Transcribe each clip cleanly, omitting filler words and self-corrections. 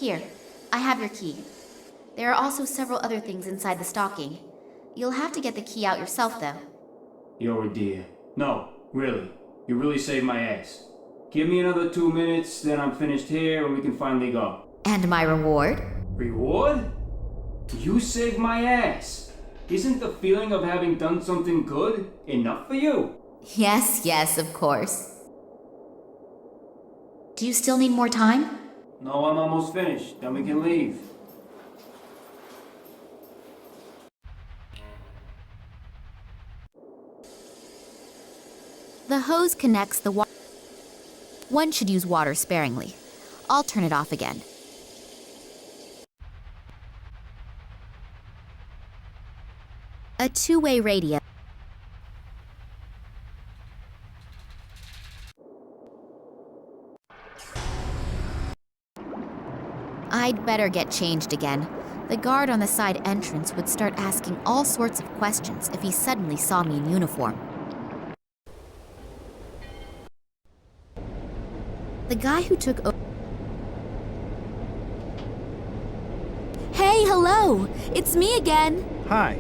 Here, I have your key. There are also several other things inside the stocking. You'll have to get the key out yourself, though. You're a dear. No, really. You really saved my ass. Give me another 2 minutes, then I'm finished here and we can finally go. And my reward? Reward? You saved my ass. Isn't the feeling of having done something good enough for you? Yes, of course. Do you still need more time? No, I'm almost finished. Then we can leave. The hose connects the water. One should use water sparingly. I'll turn it off again. A two-way radio. I'd better get changed again. The guard on the side entrance would start asking all sorts of questions if he suddenly saw me in uniform. The guy who took over... Hey, hello! It's me again! Hi.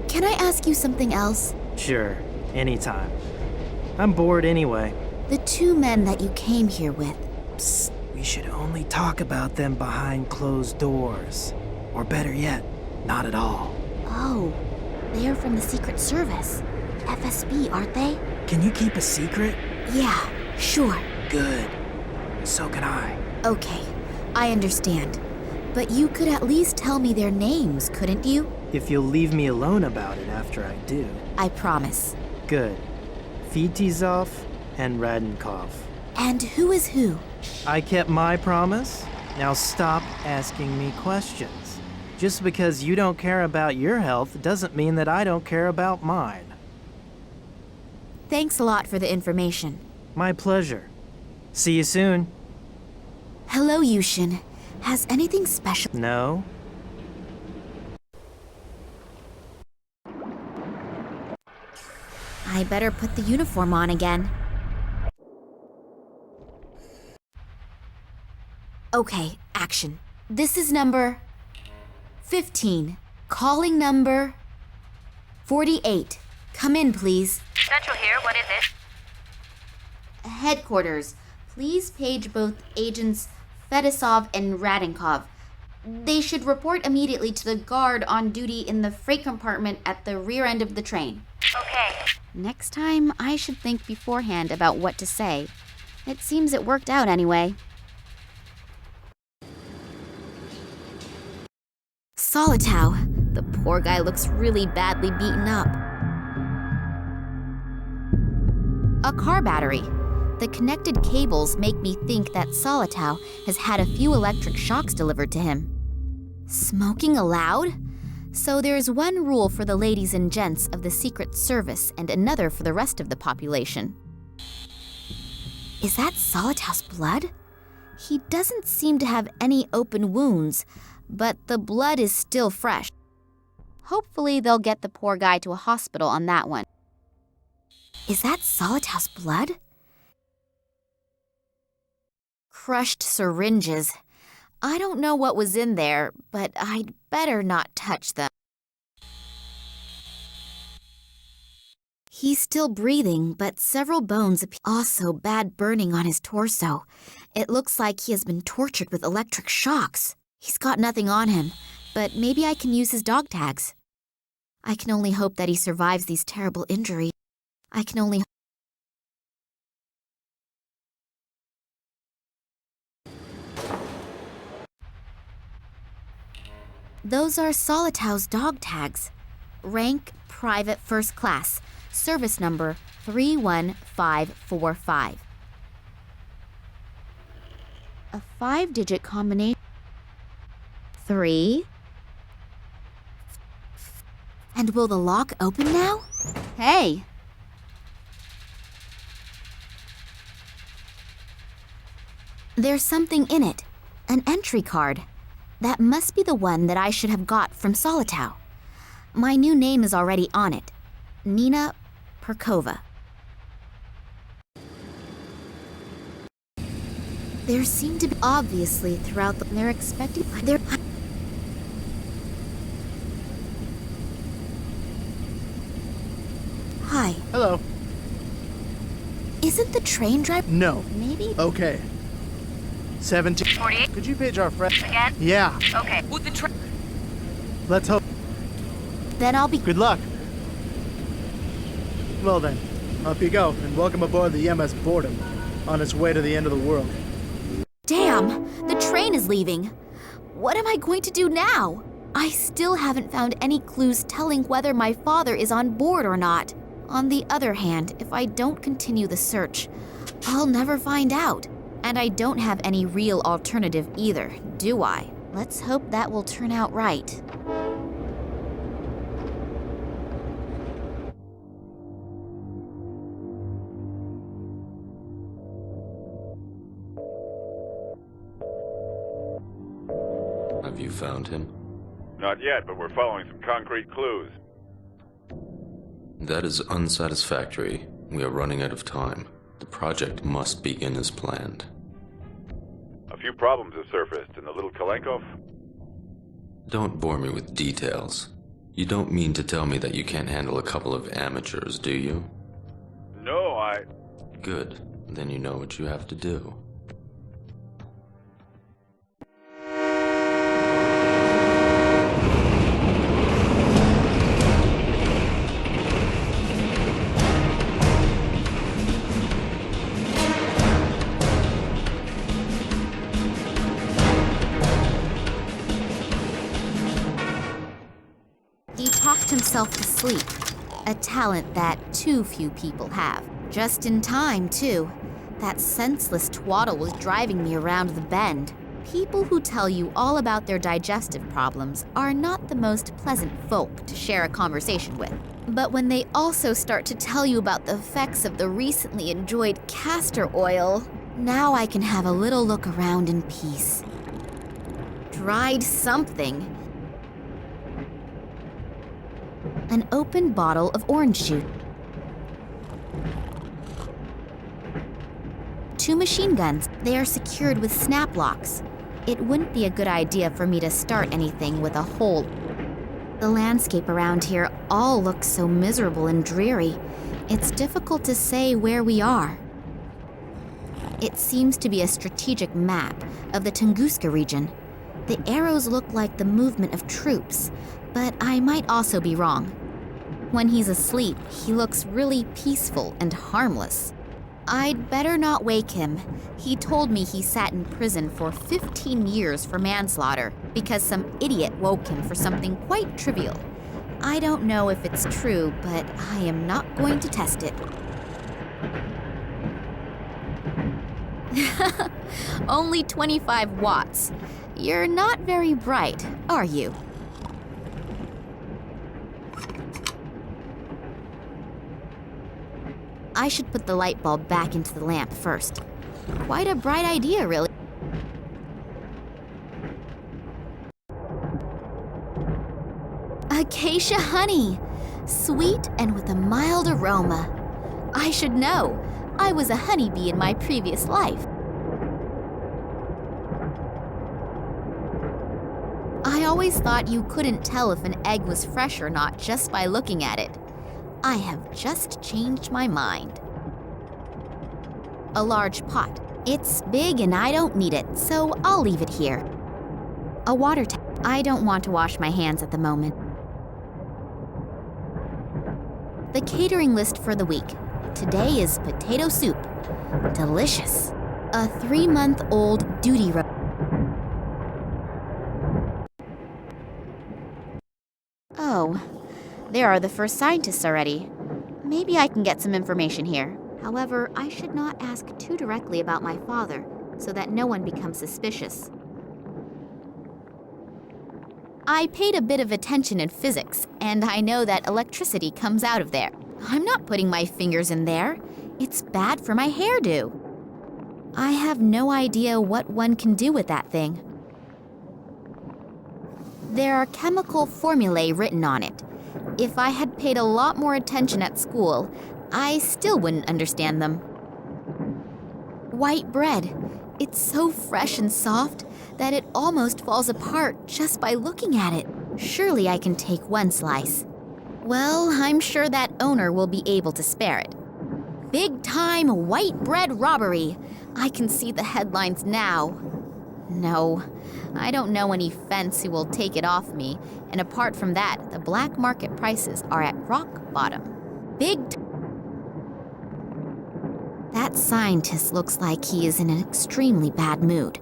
Can I ask you something else? Sure, anytime. I'm bored anyway. The two men that you came here with. Psst, we should only talk about them behind closed doors. Or better yet, not at all. Oh, they are from the Secret Service. FSB, aren't they? Can you keep a secret? Yeah, sure. Good. So can I. Okay, I understand. But you could at least tell me their names, couldn't you? If you'll leave me alone about it after I do. I promise. Good. Fitizov and Radenkov. And who is who? I kept my promise. Now stop asking me questions. Just because you don't care about your health doesn't mean that I don't care about mine. Thanks a lot for the information. My pleasure. See you soon. Hello, Yushin. Has anything special... No? I better put the uniform on again. Okay, action. This is number 15. Calling number 48. Come in, please. Central here, what is it? Headquarters. Please page both agents Fedosov and Radenkov. They should report immediately to the guard on duty in the freight compartment at the rear end of the train. Okay. Next time, I should think beforehand about what to say. It seems it worked out anyway. Solitow. The poor guy looks really badly beaten up. A car battery. The connected cables make me think that Solitow has had a few electric shocks delivered to him. Smoking allowed? So there's one rule for the ladies and gents of the Secret Service and another for the rest of the population. Is that Solitow's blood? He doesn't seem to have any open wounds, but the blood is still fresh. Hopefully they'll get the poor guy to a hospital on that one. Is that Solitow's blood? Crushed syringes. I don't know what was in there, but I'd better not touch them. He's still breathing, but several bones appear. Also, bad burning on his torso. It looks like he has been tortured with electric shocks. He's got nothing on him, but maybe I can use his dog tags. I can only hope that he survives these terrible injuries. I can only... Those are Solitow's dog tags. Rank Private First Class. Service number 31545. A 5-digit combination. 3. And will the lock open now? Hey! There's something in it. An entry card. That must be the one that I should have got from Solitow. My new name is already on it. Nina Perkova. There seem to be obviously throughout they're expecting they're Hi. Hello. Isn't the train driver No. maybe? Okay. 17. 48 Could you page our friend? again? Yeah. Okay. With the train. Let's hope. Then I'll be Good luck. Well then, up you go, and welcome aboard the MS Boredom, on its way to the end of the world. Damn! The train is leaving. What am I going to do now? I still haven't found any clues telling whether my father is on board or not. On the other hand, if I don't continue the search, I'll never find out. And I don't have any real alternative either, do I? Let's hope that will turn out right. Have you found him? Not yet, but we're following some concrete clues. That is unsatisfactory. We are running out of time. The project must begin as planned. A few problems have surfaced in the little Kalenkov. Don't bore me with details. You don't mean to tell me that you can't handle a couple of amateurs, do you? No, Good. Then you know what you have to do. He talked himself to sleep, a talent that too few people have. Just in time, too. That senseless twaddle was driving me around the bend. People who tell you all about their digestive problems are not the most pleasant folk to share a conversation with. But when they also start to tell you about the effects of the recently enjoyed castor oil, now I can have a little look around in peace. Dried something. An open bottle of orange juice. 2 machine guns. They are secured with snap locks. It wouldn't be a good idea for me to start anything with a hole. The landscape around here all looks so miserable and dreary. It's difficult to say where we are. It seems to be a strategic map of the Tunguska region. The arrows look like the movement of troops, but I might also be wrong. When he's asleep, he looks really peaceful and harmless. I'd better not wake him. He told me he sat in prison for 15 years for manslaughter because some idiot woke him for something quite trivial. I don't know if it's true, but I am not going to test it. Only 25 watts. You're not very bright, are you? I should put the light bulb back into the lamp first. Quite a bright idea, really. Acacia honey! Sweet and with a mild aroma. I should know. I was a honeybee in my previous life. I always thought you couldn't tell if an egg was fresh or not just by looking at it. I have just changed my mind. A large pot. It's big and I don't need it, so I'll leave it here. A water tap. I don't want to wash my hands at the moment. The catering list for the week. Today is potato soup. Delicious. A 3-month-old duty roast. Oh, there are the first scientists already. Maybe I can get some information here. However, I should not ask too directly about my father, so that no one becomes suspicious. I paid a bit of attention in physics, and I know that electricity comes out of there. I'm not putting my fingers in there. It's bad for my hairdo. I have no idea what one can do with that thing. There are chemical formulae written on it. If I had paid a lot more attention at school, I still wouldn't understand them. White bread. It's so fresh and soft that it almost falls apart just by looking at it. Surely I can take one slice. Well, I'm sure that owner will be able to spare it. Big time white bread robbery. I can see the headlines now. No, I don't know any fence who will take it off me, and apart from that, the black market prices are at rock bottom. That scientist looks like he is in an extremely bad mood.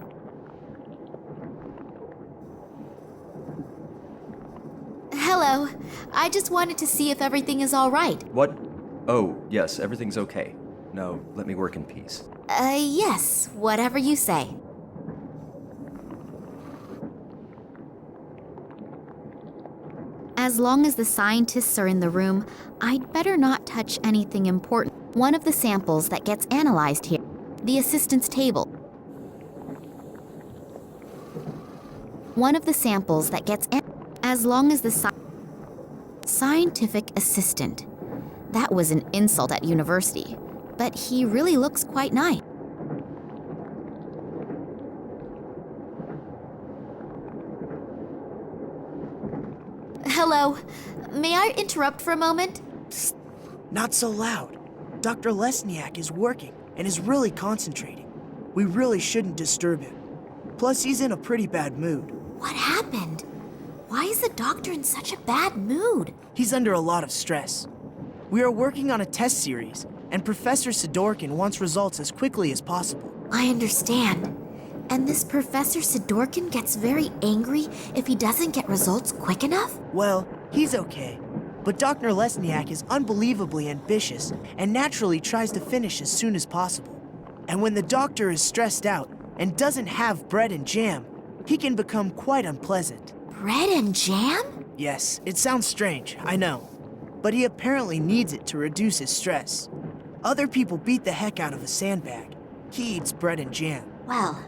Hello, I just wanted to see if everything is all right. What? Oh, yes, everything's okay. Now, let me work in peace. Yes, whatever you say. As long as the scientists are in the room, I'd better not touch anything important. One of the samples that gets analyzed here, the assistant's table. One of the samples that gets as long as the scientific assistant. That was an insult at university, but he really looks quite nice. Hello, may I interrupt for a moment? Psst, not so loud. Dr. Lesniak is working and is really concentrating. We really shouldn't disturb him. Plus, he's in a pretty bad mood. What happened? Why is the doctor in such a bad mood? He's under a lot of stress. We are working on a test series, and Professor Sidorkin wants results as quickly as possible. I understand. And this Professor Sidorkin gets very angry if he doesn't get results quick enough? Well, he's okay. But Dr. Lesniak is unbelievably ambitious and naturally tries to finish as soon as possible. And when the doctor is stressed out and doesn't have bread and jam, he can become quite unpleasant. Bread and jam? Yes, it sounds strange, I know. But he apparently needs it to reduce his stress. Other people beat the heck out of a sandbag. He eats bread and jam. Well,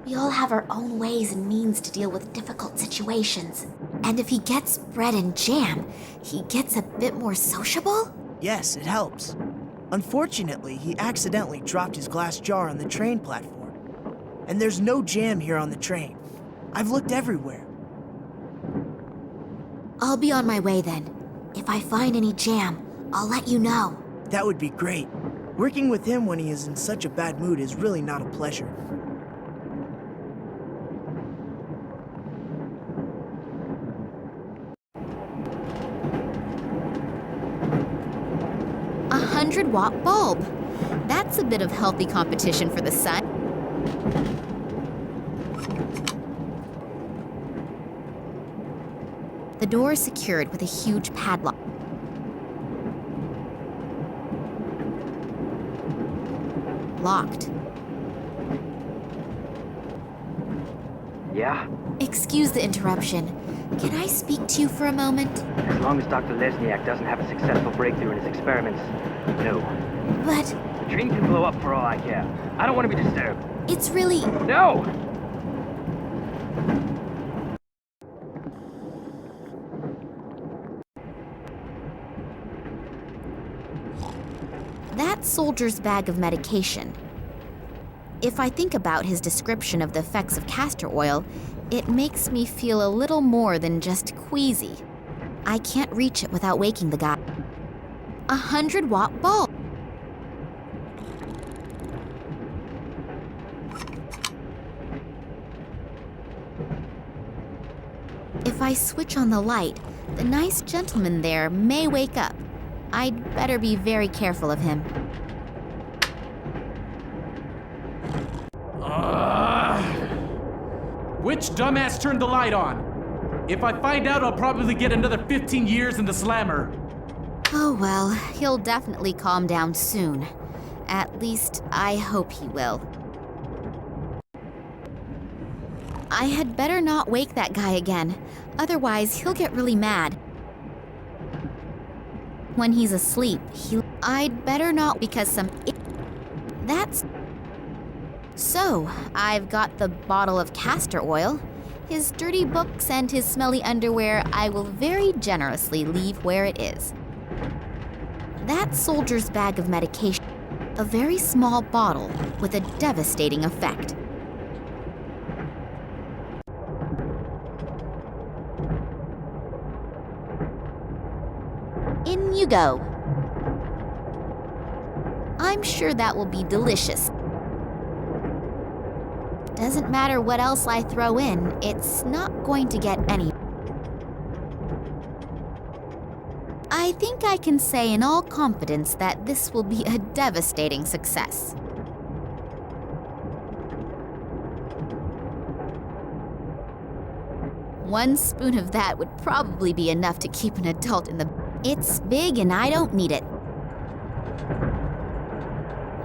we all have our own ways and means to deal with difficult situations. And if he gets bread and jam, he gets a bit more sociable? Yes, it helps. Unfortunately, he accidentally dropped his glass jar on the train platform. And there's no jam here on the train. I've looked everywhere. I'll be on my way then. If I find any jam, I'll let you know. That would be great. Working with him when he is in such a bad mood is really not a pleasure. A 100-watt bulb. That's a bit of healthy competition for the sun. The door is secured with a huge padlock. Locked. Yeah? Excuse the interruption. Can I speak to you for a moment? As long as Dr. Lesniak doesn't have a successful breakthrough in his experiments, no. But... The dream can blow up for all I care. I don't want to be disturbed. It's really... No! That soldier's bag of medication. If I think about his description of the effects of castor oil, it makes me feel a little more than just queasy. I can't reach it without waking the guy. A 100-watt bulb. If I switch on the light, the nice gentleman there may wake up. I'd better be very careful of him. Which dumbass turned the light on? If I find out, I'll probably get another 15 years in the slammer. Oh well, he'll definitely calm down soon. At least, I hope he will. I had better not wake that guy again, otherwise he'll get really mad. When he's asleep, I'd better not because that's... So, I've got the bottle of castor oil. His dirty books and his smelly underwear I will very generously leave where it is. That soldier's bag of medication. A very small bottle with a devastating effect. In you go. I'm sure that will be delicious. Doesn't matter what else I throw in, it's not going to get any. I think I can say in all confidence that this will be a devastating success. One spoon of that would probably be enough to keep an adult in the... It's big and I don't need it.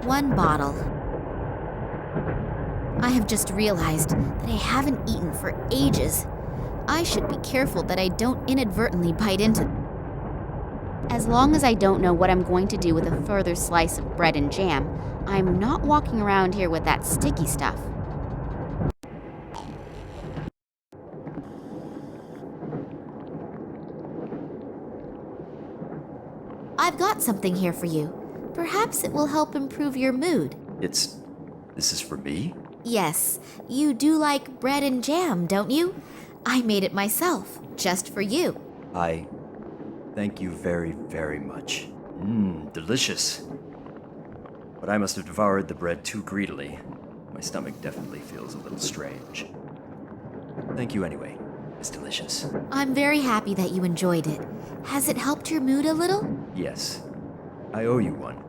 One bottle. I have just realized that I haven't eaten for ages. I should be careful that I don't inadvertently bite into them. As long as I don't know what I'm going to do with a further slice of bread and jam, I'm not walking around here with that sticky stuff. I've got something here for you. Perhaps it will help improve your mood. This is for me? Yes, you do like bread and jam, don't you? I made it myself, just for you. Thank you very, very much. Delicious. But I must have devoured the bread too greedily. My stomach definitely feels a little strange. Thank you anyway. It's delicious. I'm very happy that you enjoyed it. Has it helped your mood a little? Yes. I owe you one.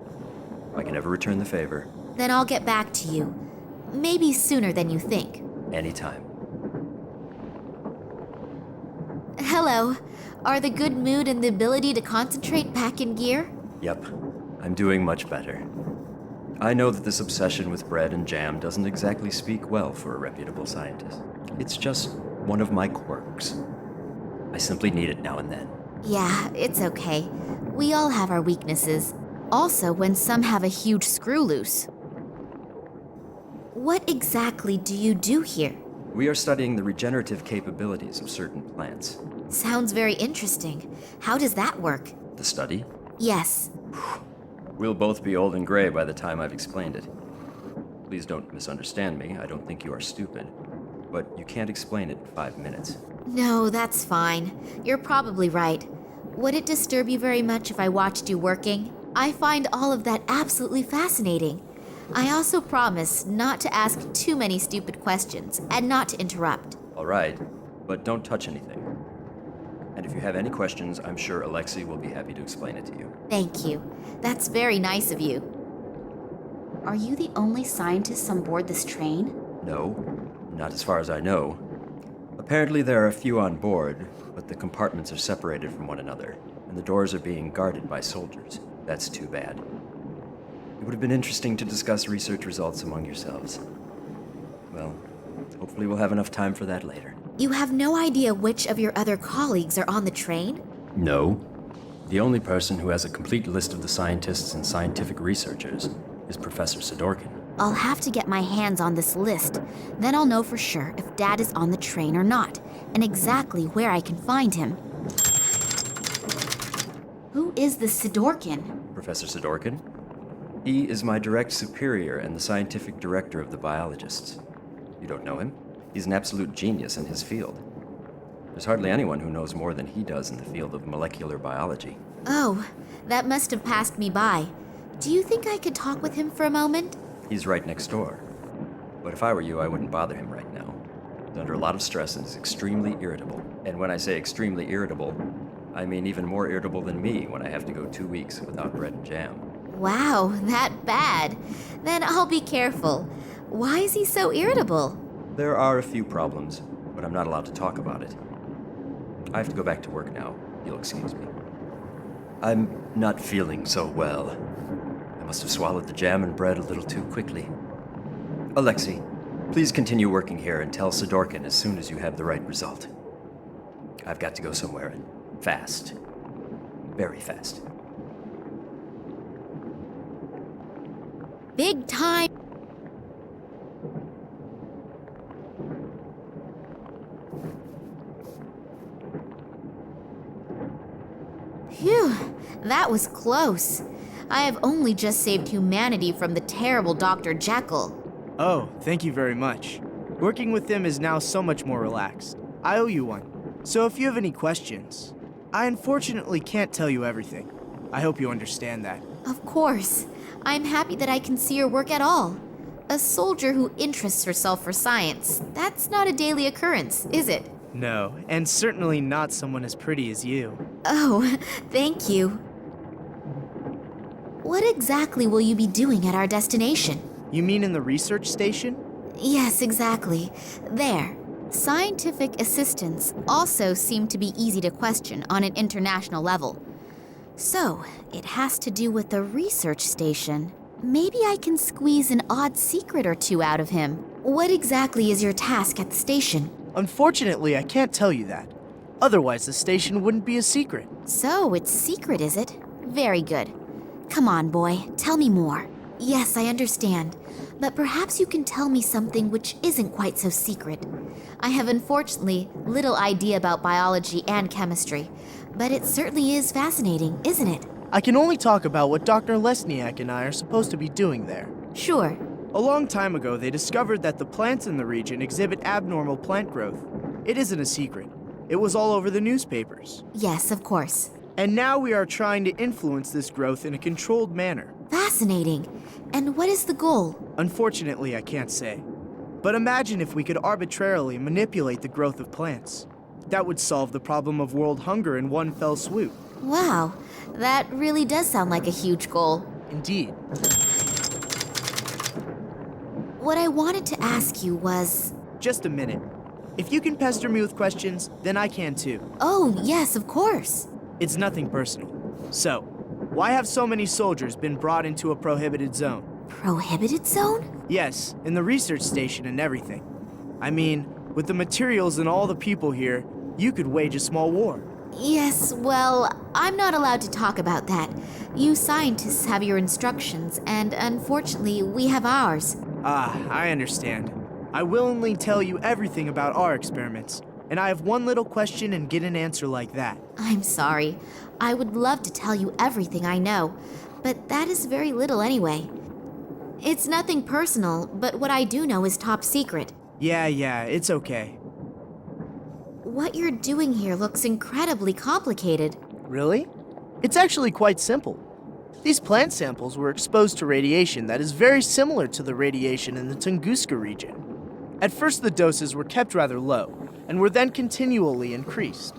I can never return the favor. Then I'll get back to you. Maybe sooner than you think. Anytime. Hello. Are the good mood and the ability to concentrate back in gear? Yep. I'm doing much better. I know that this obsession with bread and jam doesn't exactly speak well for a reputable scientist. It's just one of my quirks. I simply need it now and then. Yeah, it's okay. We all have our weaknesses. Also, when some have a huge screw loose. What exactly do you do here? We are studying the regenerative capabilities of certain plants. Sounds very interesting. How does that work? The study? Yes. We'll both be old and gray by the time I've explained it. Please don't misunderstand me. I don't think you are stupid. But you can't explain it in 5 minutes. No, that's fine. You're probably right. Would it disturb you very much if I watched you working? I find all of that absolutely fascinating. I also promise not to ask too many stupid questions and not to interrupt. All right, but don't touch anything. And if you have any questions, I'm sure Alexei will be happy to explain it to you. Thank you. That's very nice of you. Are you the only scientists on board this train? No, not as far as I know. Apparently there are a few on board, but the compartments are separated from one another, and the doors are being guarded by soldiers. That's too bad. It would have been interesting to discuss research results among yourselves. Well, hopefully we'll have enough time for that later. You have no idea which of your other colleagues are on the train? No. The only person who has a complete list of the scientists and scientific researchers is Professor Sidorkin. I'll have to get my hands on this list. Then I'll know for sure if Dad is on the train or not, and exactly where I can find him. Who is this Sidorkin? Professor Sidorkin? He is my direct superior and the scientific director of the biologists. You don't know him? He's an absolute genius in his field. There's hardly anyone who knows more than he does in the field of molecular biology. Oh, that must have passed me by. Do you think I could talk with him for a moment? He's right next door. But if I were you, I wouldn't bother him right now. He's under a lot of stress and is extremely irritable. And when I say extremely irritable, I mean even more irritable than me when I have to go 2 weeks without bread and jam. Wow, that bad. Then I'll be careful. Why is he so irritable? There are a few problems, but I'm not allowed to talk about it. I have to go back to work now. You'll excuse me. I'm not feeling so well. I must have swallowed the jam and bread a little too quickly. Alexei, please continue working here and tell Sidorkin as soon as you have the right result. I've got to go somewhere and fast. Very fast. Big time. Phew, that was close. I have only just saved humanity from the terrible Dr. Jekyll. Oh, thank you very much. Working with him is now so much more relaxed. I owe you one. So if you have any questions, I unfortunately can't tell you everything. I hope you understand that. Of course. I'm happy that I can see your work at all. A soldier who interests herself for science, that's not a daily occurrence, is it? No, and certainly not someone as pretty as you. Oh, thank you. What exactly will you be doing at our destination? You mean in the research station? Yes, exactly. There. Scientific assistants also seem to be easy to question on an international level. So, it has to do with the research station. Maybe I can squeeze an odd secret or two out of him. What exactly is your task at the station? Unfortunately, I can't tell you that. Otherwise, the station wouldn't be a secret. So, it's secret, is it? Very good. Come on, boy, tell me more. Yes, I understand, but perhaps you can tell me something which isn't quite so secret. I have unfortunately little idea about biology and chemistry, but it certainly is fascinating, isn't it? I can only talk about what Dr. Lesniak and I are supposed to be doing there. Sure. A long time ago, they discovered that the plants in the region exhibit abnormal plant growth. It isn't a secret. It was all over the newspapers. Yes, of course. And now we are trying to influence this growth in a controlled manner. Fascinating. And what is the goal? Unfortunately, I can't say. But imagine if we could arbitrarily manipulate the growth of plants. That would solve the problem of world hunger in one fell swoop. Wow, that really does sound like a huge goal. Indeed. What I wanted to ask you was... Just a minute. If you can pester me with questions, then I can too. Oh, yes, of course. It's nothing personal. So, why have so many soldiers been brought into a prohibited zone? Prohibited zone? Yes, in the research station and everything. I mean, with the materials and all the people here, you could wage a small war. Yes, well, I'm not allowed to talk about that. You scientists have your instructions, and unfortunately, we have ours. Ah, I understand. I willingly tell you everything about our experiments, and I have one little question and get an answer like that. I'm sorry. I would love to tell you everything I know, but that is very little anyway. It's nothing personal, but what I do know is top secret. Yeah, it's okay. What you're doing here looks incredibly complicated. Really? It's actually quite simple. These plant samples were exposed to radiation that is very similar to the radiation in the Tunguska region. At first, the doses were kept rather low, and were then continually increased.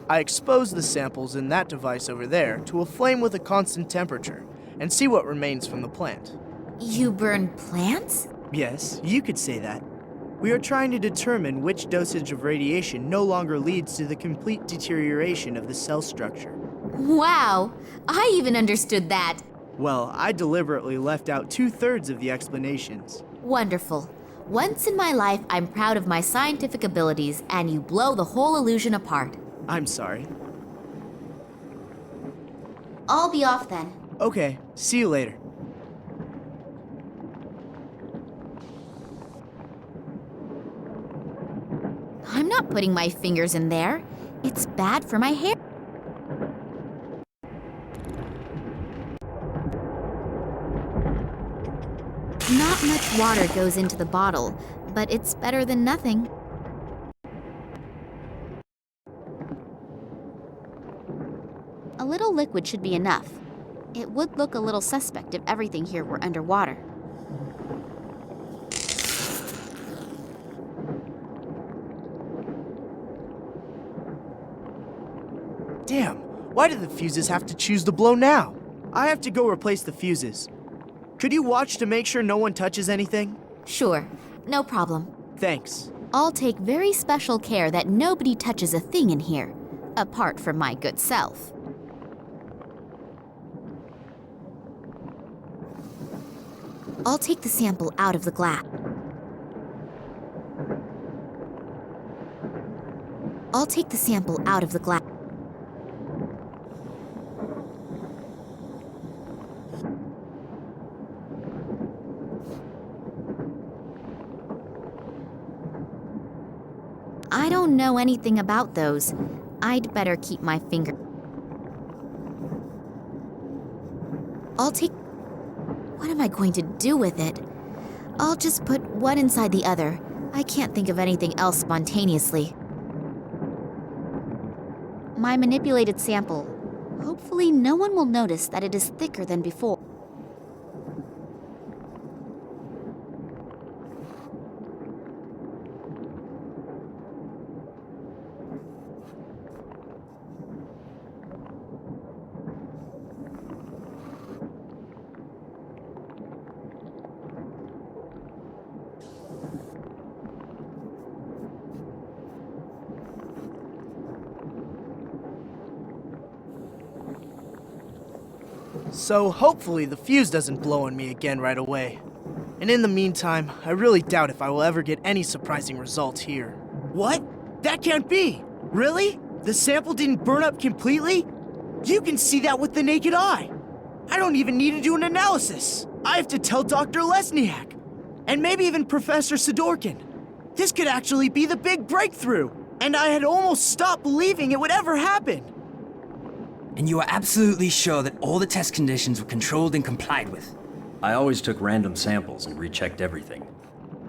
I exposed the samples in that device over there to a flame with a constant temperature, and see what remains from the plant. You burn plants? Yes, you could say that. We are trying to determine which dosage of radiation no longer leads to the complete deterioration of the cell structure. Wow, I even understood that. Well, I deliberately left out 2/3 of the explanations. Wonderful. Once in my life, I'm proud of my scientific abilities, and you blow the whole illusion apart. I'm sorry. I'll be off then. Okay, see you later. I'm not putting my fingers in there. It's bad for my hair. Not much water goes into the bottle, but it's better than nothing. A little liquid should be enough. It would look a little suspect if everything here were underwater. Damn, why did the fuses have to choose to blow now? I have to go replace the fuses. Could you watch to make sure no one touches anything? Sure, no problem. Thanks. I'll take very special care that nobody touches a thing in here, apart from my good self. I'll take the sample out of the glass. I'll take the sample out of the glass. I don't know anything about those. I'd better keep my finger. I'll I'll take... What am I going to do with it? I'll just put one inside the other. I can't think of anything else spontaneously. My manipulated sample. Hopefully no one will notice that it is thicker than before. So hopefully the fuse doesn't blow on me again right away. And in the meantime, I really doubt if I will ever get any surprising results here. What? That can't be! Really? The sample didn't burn up completely? You can see that with the naked eye! I don't even need to do an analysis! I have to tell Dr. Lesniak! And maybe even Professor Sidorkin. This could actually be the big breakthrough! And I had almost stopped believing it would ever happen! And you are absolutely sure that all the test conditions were controlled and complied with? I always took random samples and rechecked everything.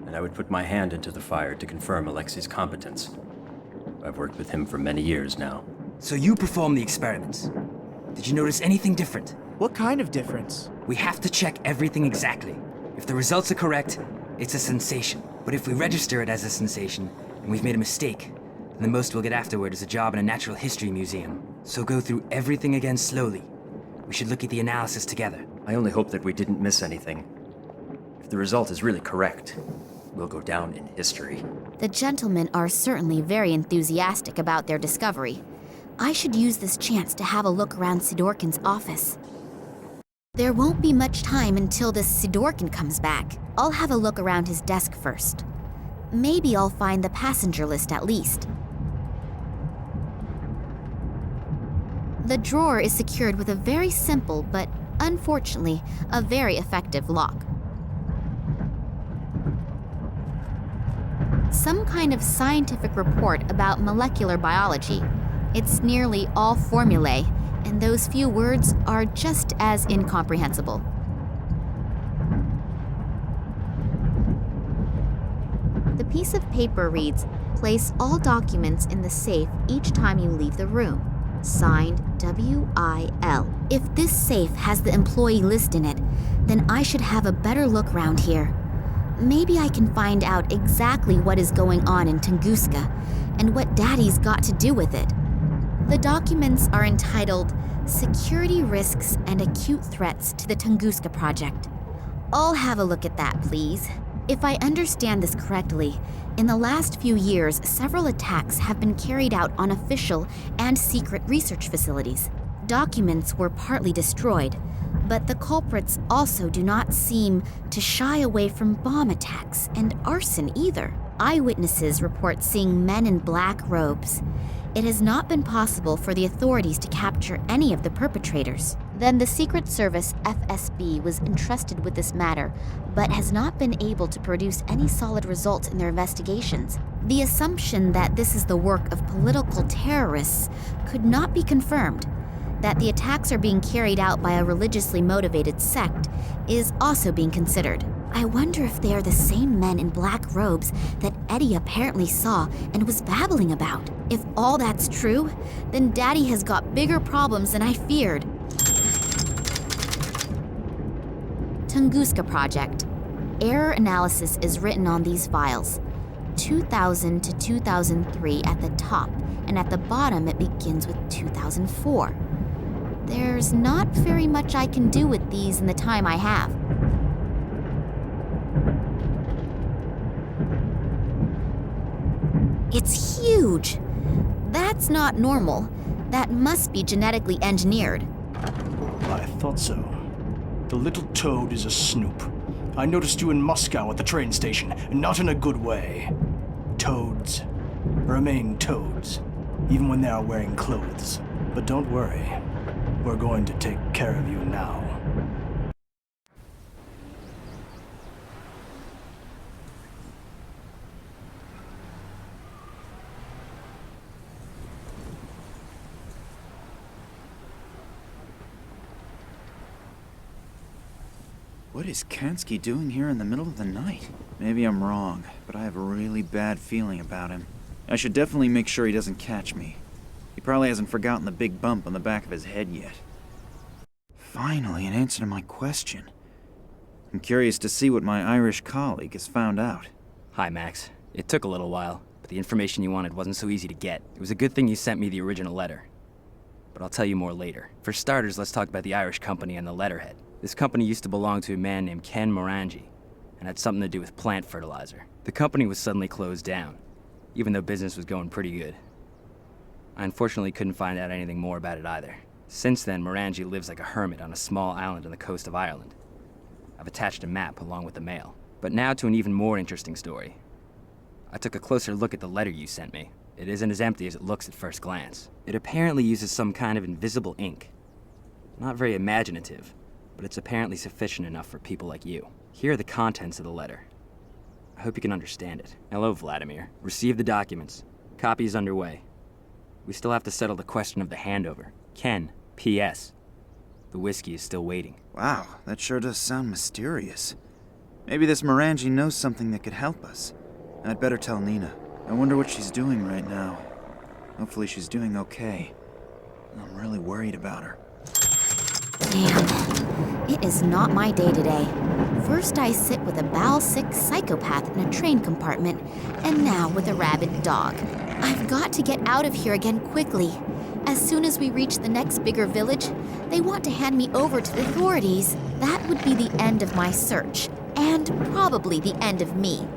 And I would put my hand into the fire to confirm Alexei's competence. I've worked with him for many years now. So you performed the experiments. Did you notice anything different? What kind of difference? We have to check everything exactly. If the results are correct, it's a sensation. But if we register it as a sensation, and we've made a mistake, then the most we'll get afterward is a job in a natural history museum. So go through everything again slowly. We should look at the analysis together. I only hope that we didn't miss anything. If the result is really correct, we'll go down in history. The gentlemen are certainly very enthusiastic about their discovery. I should use this chance to have a look around Sidorkin's office. There won't be much time until this Sidorkin comes back. I'll have a look around his desk first. Maybe I'll find the passenger list at least. The drawer is secured with a very simple, but unfortunately, a very effective lock. Some kind of scientific report about molecular biology. It's nearly all formulae, and those few words are just as incomprehensible. The piece of paper reads, "Place all documents in the safe each time you leave the room. Signed, W.I.L." If this safe has the employee list in it, then I should have a better look around here. Maybe I can find out exactly what is going on in Tunguska and what Daddy's got to do with it. The documents are entitled Security Risks and Acute Threats to the Tunguska Project. I'll have a look at that, please. If I understand this correctly, in the last few years, several attacks have been carried out on official and secret research facilities. Documents were partly destroyed, but the culprits also do not seem to shy away from bomb attacks and arson either. Eyewitnesses report seeing men in black robes. It has not been possible for the authorities to capture any of the perpetrators. Then the Secret Service FSB was entrusted with this matter, but has not been able to produce any solid results in their investigations. The assumption that this is the work of political terrorists could not be confirmed. That the attacks are being carried out by a religiously motivated sect is also being considered. I wonder if they are the same men in black robes that Eddie apparently saw and was babbling about. If all that's true, then Daddy has got bigger problems than I feared. Tunguska Project. Error analysis is written on these files. 2000 to 2003 at the top, and at the bottom it begins with 2004. There's not very much I can do with these in the time I have. It's huge! That's not normal. That must be genetically engineered. I thought so. The little toad is a snoop. I noticed you in Moscow at the train station, and not in a good way. Toads remain toads, even when they are wearing clothes. But don't worry. We're going to take care of you now. What is Kansky doing here in the middle of the night? Maybe I'm wrong, but I have a really bad feeling about him. I should definitely make sure he doesn't catch me. He probably hasn't forgotten the big bump on the back of his head yet. Finally, an answer to my question. I'm curious to see what my Irish colleague has found out. Hi, Max. It took a little while, but the information you wanted wasn't so easy to get. It was a good thing you sent me the original letter. But I'll tell you more later. For starters, let's talk about the Irish company and the letterhead. This company used to belong to a man named Ken Morangi, and had something to do with plant fertilizer. The company was suddenly closed down, even though business was going pretty good. I unfortunately couldn't find out anything more about it either. Since then, Morangi lives like a hermit on a small island on the coast of Ireland. I've attached a map along with the mail. But now to an even more interesting story. I took a closer look at the letter you sent me. It isn't as empty as it looks at first glance. It apparently uses some kind of invisible ink. Not very imaginative, but it's apparently sufficient enough for people like you. Here are the contents of the letter. I hope you can understand it. Hello, Vladimir. Receive the documents. Copy is underway. We still have to settle the question of the handover. Ken, P.S. The whiskey is still waiting. Wow, that sure does sound mysterious. Maybe this Morangi knows something that could help us. I'd better tell Nina. I wonder what she's doing right now. Hopefully she's doing okay. I'm really worried about her. Damn. It is not my day today. First I sit with a bowel-sick psychopath in a train compartment, and now with a rabid dog. I've got to get out of here again quickly. As soon as we reach the next bigger village, they want to hand me over to the authorities. That would be the end of my search, and probably the end of me.